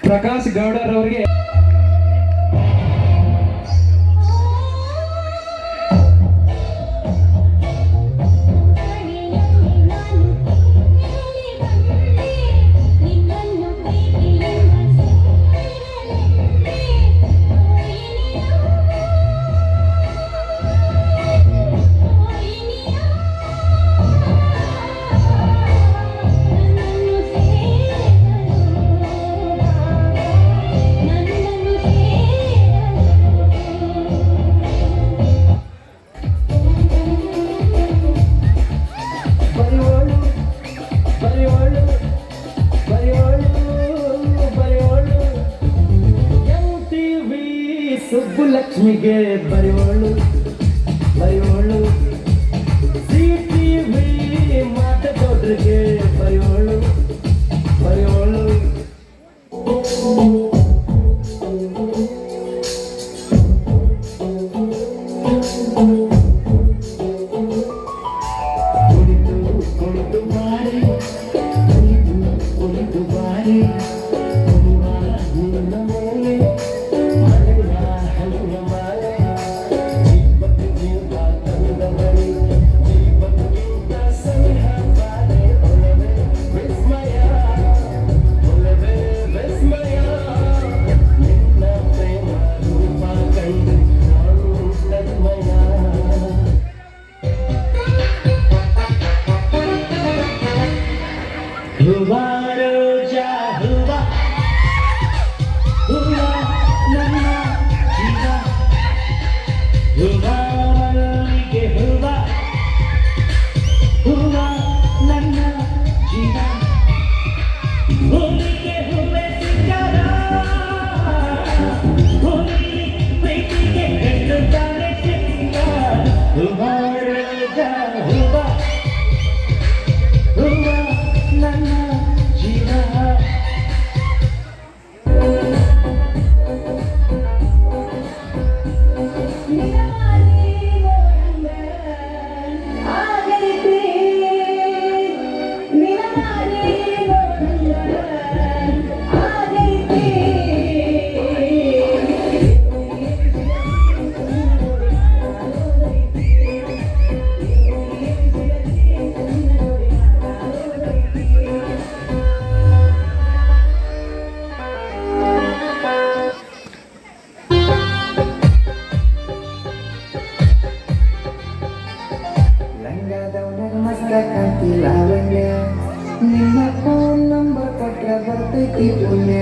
Prakash ಗೌಡರವರಿಗೆ ಸುಬ್ಬುಲಕ್ಷ್ಮಿಗೆ ಬರೆಯೋಳು ಬರೆಯೋಳು CTV ಮಾತೋಡ್ರಿಗೆ ಬರೆಯೋಳು ಬರೆಯೋಳು ಕುಳಿತು ಬಾರಿ ಕುಳಿತು ಬಾರಿ हुआ रोजा हुआ हुआ नन्ना जीवा हुआ मल्लिके हुआ हुआ नन्ना जीवा होली के हुए सितारा होली प्रीति के गंध डाले सिंगार हुआ रोजा हुआ हुआ नन्ना Kanti lavanya, Nina phone number ಕೊಟ್ರೆ ಬರ್ತೈತಿ ಪುಣ್ಯ